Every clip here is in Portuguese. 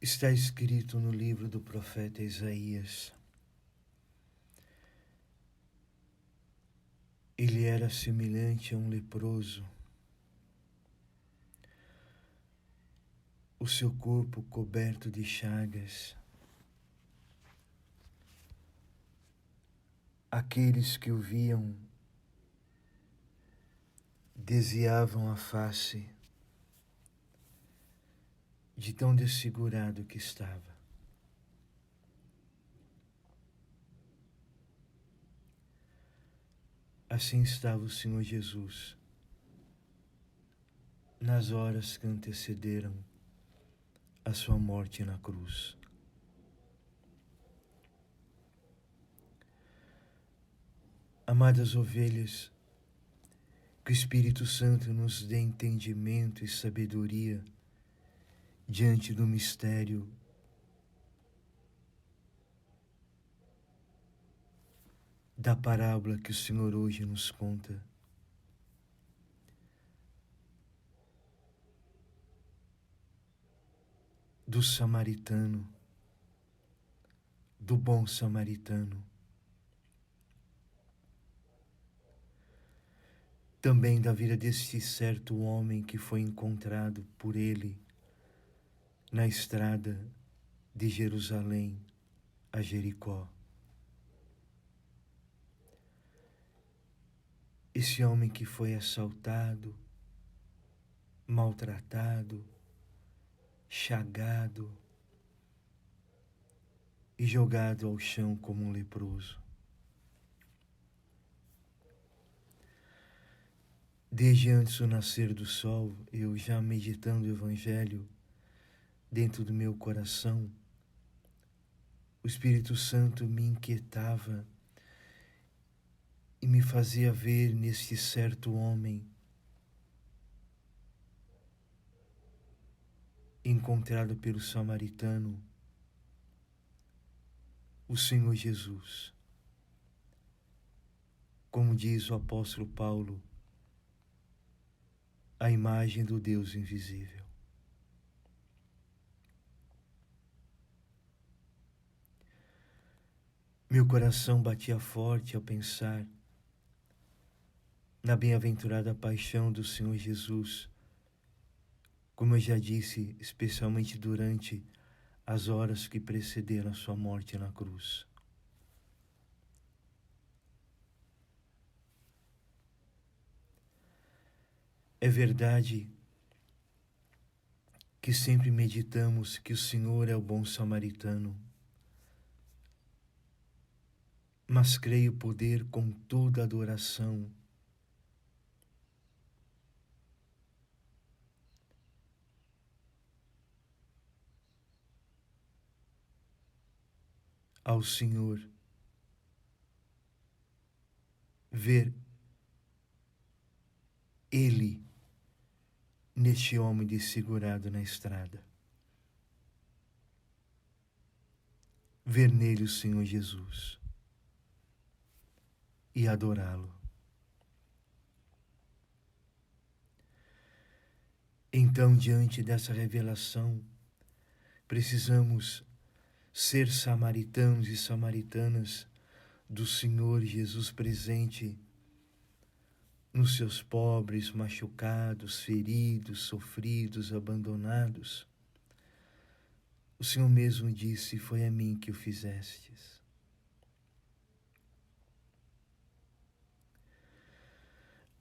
Está escrito no livro do profeta Isaías: ele era semelhante a um leproso, o seu corpo coberto de chagas. Aqueles que o viam desviavam a face de tão desfigurado que estava. Assim estava o Senhor Jesus nas horas que antecederam a sua morte na cruz. Amadas ovelhas, que o Espírito Santo nos dê entendimento e sabedoria diante do mistério da parábola que o Senhor hoje nos conta. Do samaritano, do bom samaritano. Também da vida deste certo homem que foi encontrado por ele na estrada de Jerusalém a Jericó. Esse homem que foi assaltado, maltratado, chagado e jogado ao chão como um leproso. Desde antes do nascer do sol, eu já meditando o Evangelho dentro do meu coração, o Espírito Santo me inquietava e me fazia ver neste certo homem encontrado pelo samaritano, o Senhor Jesus. Como diz o apóstolo Paulo, a imagem do Deus invisível. Meu coração batia forte ao pensar na bem-aventurada paixão do Senhor Jesus, como eu já disse, especialmente durante as horas que precederam a sua morte na cruz. É verdade que sempre meditamos que o Senhor é o bom samaritano, mas creio poder com toda adoração ao Senhor ver Ele neste homem desfigurado na estrada. Ver nele o Senhor Jesus e adorá-lo. Então, diante dessa revelação, precisamos ser samaritanos e samaritanas do Senhor Jesus presente nos seus pobres, machucados, feridos, sofridos, abandonados. O Senhor mesmo disse: foi a mim que o fizestes.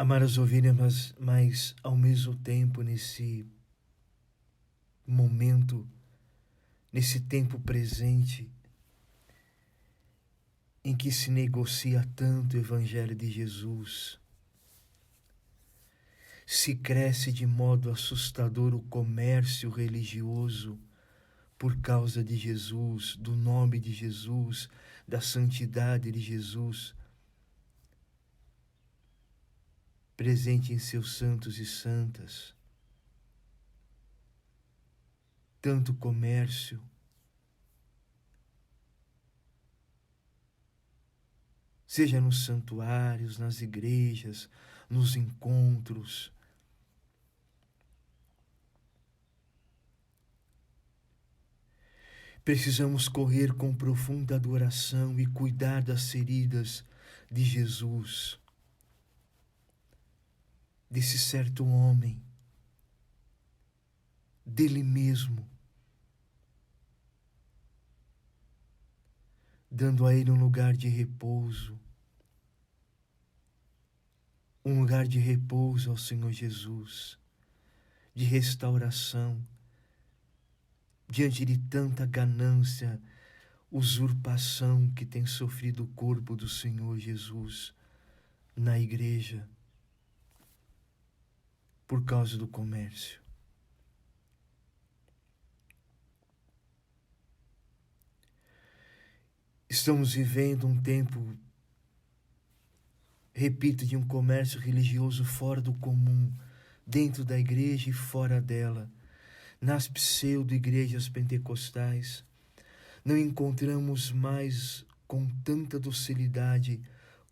Amar as ovelhas, mas ao mesmo tempo nesse momento, nesse tempo presente, em que se negocia tanto o Evangelho de Jesus, se cresce de modo assustador o comércio religioso por causa de Jesus, do nome de Jesus, da santidade de Jesus, presente em seus santos e santas. Tanto comércio, seja nos santuários, nas igrejas, nos encontros, Precisamos correr com profunda adoração e cuidar das feridas de Jesus, desse certo homem, dele mesmo, dando a ele um lugar de repouso ao Senhor Jesus, de restauração, diante de tanta ganância, usurpação que tem sofrido o corpo do Senhor Jesus na igreja por causa do comércio. Estamos vivendo um tempo, repito, de um comércio religioso fora do comum, dentro da igreja e fora dela. Nas pseudo-igrejas pentecostais, não encontramos mais com tanta docilidade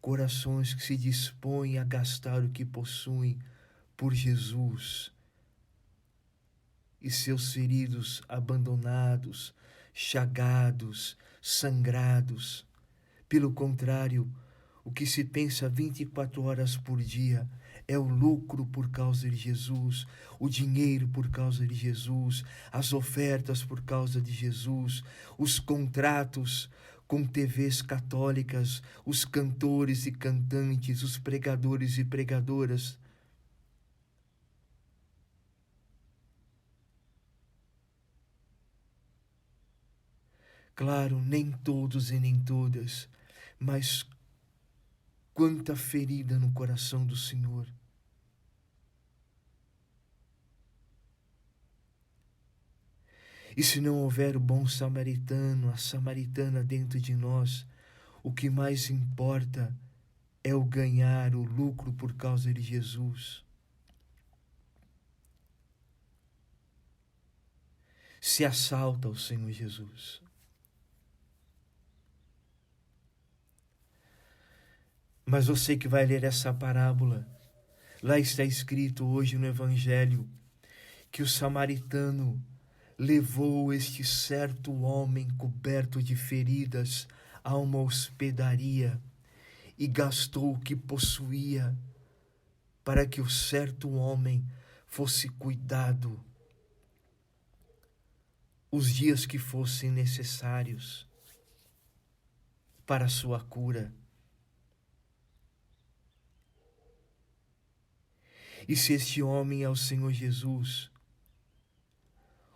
corações que se dispõem a gastar o que possuem por Jesus e seus feridos abandonados, chagados, sangrados. Pelo contrário, o que se pensa 24 horas por dia é o lucro por causa de Jesus, o dinheiro por causa de Jesus, as ofertas por causa de Jesus, os contratos com TVs católicas, os cantores e cantantes, os pregadores e pregadoras. Claro, nem todos e nem todas, mas quanta ferida no coração do Senhor. E se não houver o bom samaritano, a samaritana dentro de nós, o que mais importa é o ganhar, o lucro por causa de Jesus. Se assalta o Senhor Jesus. Mas você que vai ler essa parábola, lá está escrito hoje no Evangelho que o samaritano levou este certo homem coberto de feridas a uma hospedaria e gastou o que possuía para que o certo homem fosse cuidado os dias que fossem necessários para a sua cura. E se este homem é o Senhor Jesus,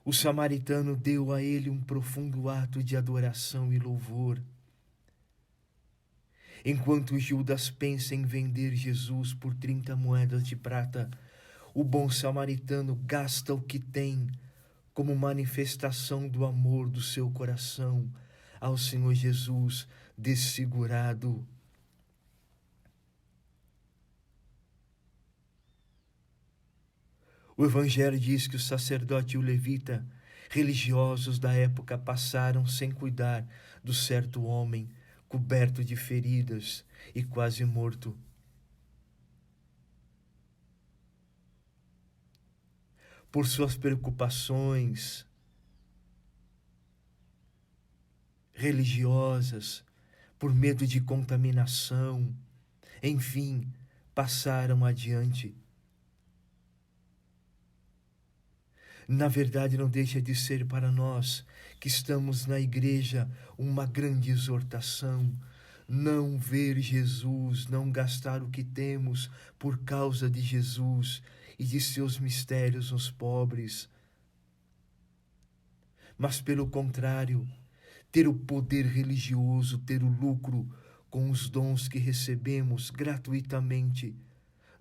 o samaritano deu a ele um profundo ato de adoração e louvor. Enquanto Judas pensa em vender Jesus por 30 moedas de prata, o bom samaritano gasta o que tem como manifestação do amor do seu coração ao Senhor Jesus desfigurado. O Evangelho diz que o sacerdote e o levita, religiosos da época, passaram sem cuidar do certo homem, coberto de feridas e quase morto. Por suas preocupações religiosas, por medo de contaminação, enfim, passaram adiante. Na verdade, não deixa de ser para nós que estamos na igreja uma grande exortação. Não ver Jesus, não gastar o que temos por causa de Jesus e de seus mistérios nos pobres. Mas, pelo contrário, ter o poder religioso, ter o lucro com os dons que recebemos gratuitamente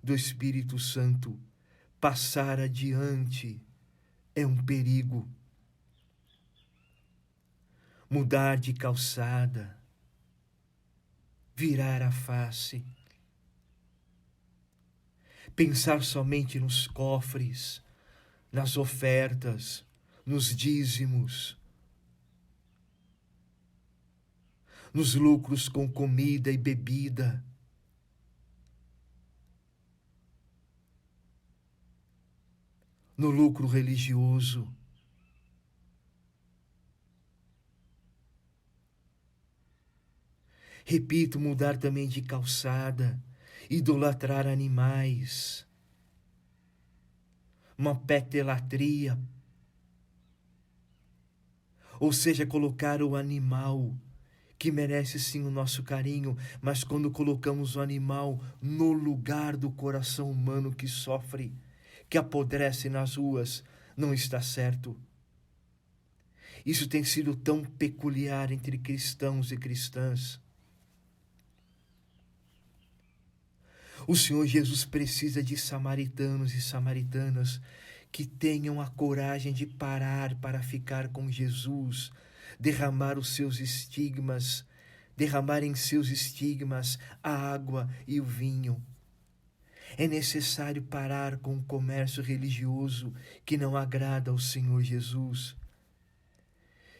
do Espírito Santo, passar adiante é um perigo. Mudar de calçada, virar a face, pensar somente nos cofres, nas ofertas, nos dízimos, nos lucros com comida e bebida. No lucro religioso. Repito, mudar também de calçada, idolatrar animais, uma petelatria, ou seja, colocar o animal, que merece sim o nosso carinho, mas quando colocamos o animal no lugar do coração humano que sofre, que apodrece nas ruas, não está certo. Isso tem sido tão peculiar entre cristãos e cristãs. O Senhor Jesus precisa de samaritanos e samaritanas que tenham a coragem de parar para ficar com Jesus, derramar os seus estigmas, derramar em seus estigmas a água e o vinho. É necessário parar com o comércio religioso que não agrada ao Senhor Jesus,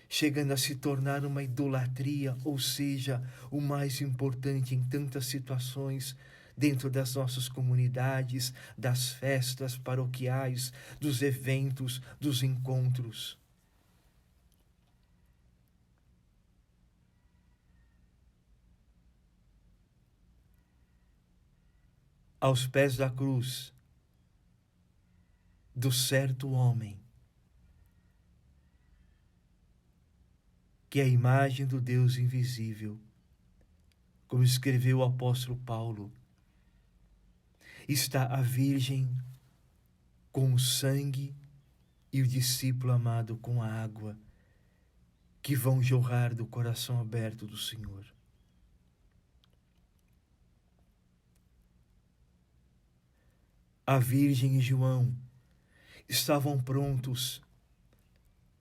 chegando a se tornar uma idolatria, ou seja, o mais importante em tantas situações dentro das nossas comunidades, das festas paroquiais, dos eventos, dos encontros. Aos pés da cruz do certo homem, que é a imagem do Deus invisível, como escreveu o apóstolo Paulo, está a Virgem com o sangue e o discípulo amado com a água, que vão jorrar do coração aberto do Senhor. A Virgem e João estavam prontos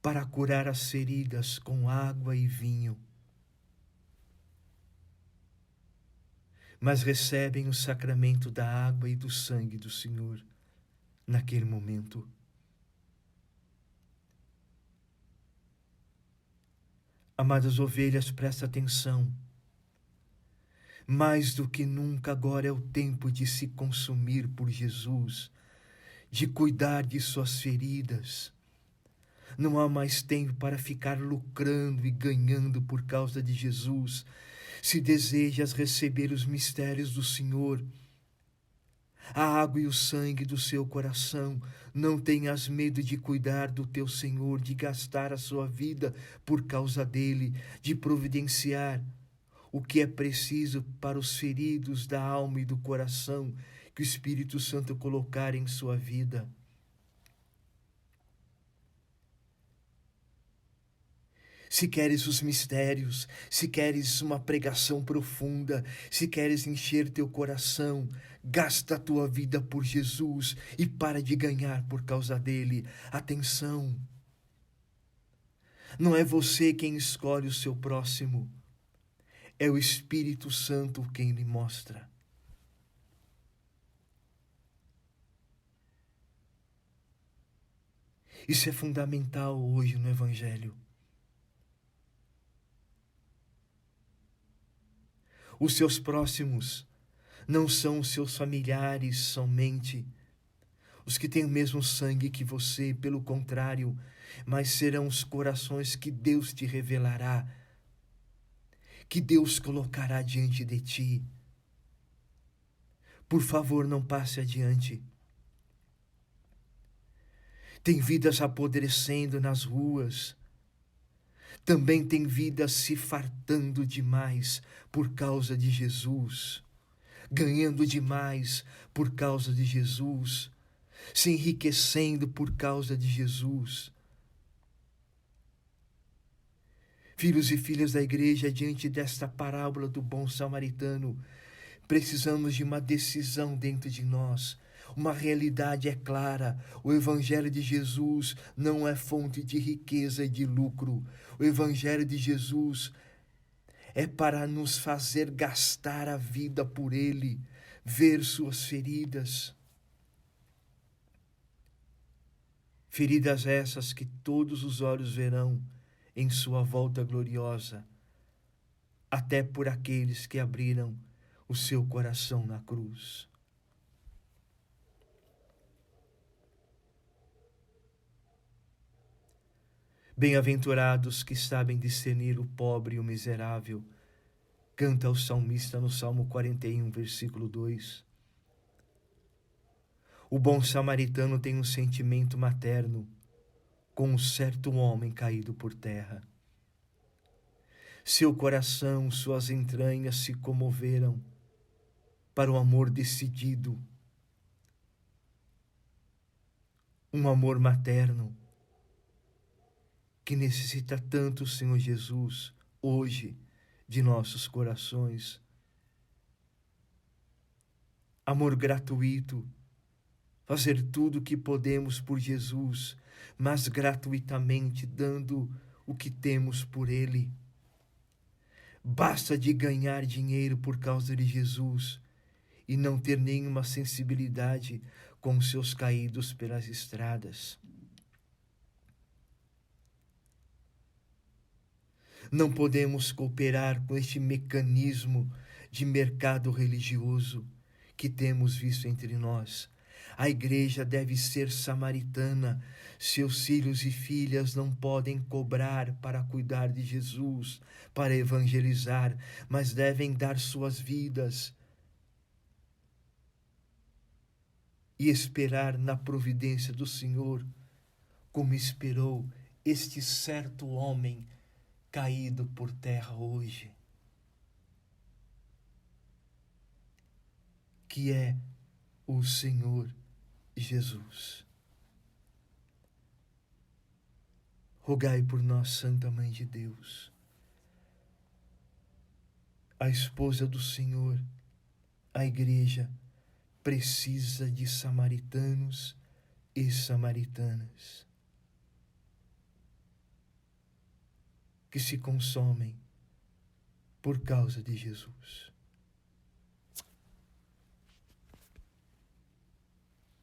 para curar as feridas com água e vinho, mas recebem o sacramento da água e do sangue do Senhor naquele momento. Amadas ovelhas, presta atenção. Mais do que nunca agora é o tempo de se consumir por Jesus, de cuidar de suas feridas. Não há mais tempo para ficar lucrando e ganhando por causa de Jesus. Se desejas receber os mistérios do Senhor, a água e o sangue do seu coração, não tenhas medo de cuidar do teu Senhor, de gastar a sua vida por causa dele, de providenciar o que é preciso para os feridos da alma e do coração que o Espírito Santo colocar em sua vida. Se queres os mistérios, se queres uma pregação profunda, se queres encher teu coração, gasta a tua vida por Jesus e para de ganhar por causa dele. Atenção! Não é você quem escolhe o seu próximo, é o Espírito Santo quem lhe mostra. Isso é fundamental hoje no Evangelho. Os seus próximos não são os seus familiares somente, os que têm o mesmo sangue que você, pelo contrário, mas serão os corações que Deus te revelará, que Deus colocará diante de ti. Por favor, não passe adiante. Tem vidas apodrecendo nas ruas. Também tem vidas se fartando demais por causa de Jesus, ganhando demais por causa de Jesus, se enriquecendo por causa de Jesus. Filhos e filhas da igreja, diante desta parábola do bom samaritano, precisamos de uma decisão dentro de nós. Uma realidade é clara: o Evangelho de Jesus não é fonte de riqueza e de lucro. O Evangelho de Jesus é para nos fazer gastar a vida por Ele, ver suas feridas. Feridas essas que todos os olhos verão em sua volta gloriosa, até por aqueles que abriram o seu coração na cruz. Bem-aventurados que sabem discernir o pobre e o miserável, Canta o salmista no Salmo 41, versículo 2. O bom samaritano tem um sentimento materno com um certo homem caído por terra. Seu coração, suas entranhas se comoveram para o amor decidido, um amor materno que necessita tanto, Senhor Jesus, hoje, de nossos corações. Amor gratuito, fazer tudo o que podemos por Jesus, mas gratuitamente dando o que temos por Ele. Basta de ganhar dinheiro por causa de Jesus e não ter nenhuma sensibilidade com seus caídos pelas estradas. Não podemos cooperar com este mecanismo de mercado religioso que temos visto entre nós. A igreja deve ser samaritana. Seus filhos e filhas não podem cobrar para cuidar de Jesus, para evangelizar, mas devem dar suas vidas e esperar na providência do Senhor, como esperou este certo homem caído por terra hoje, que é o Senhor Jesus. Rogai por nós, Santa Mãe de Deus, a esposa do Senhor. A igreja precisa de samaritanos e samaritanas que se consomem por causa de Jesus.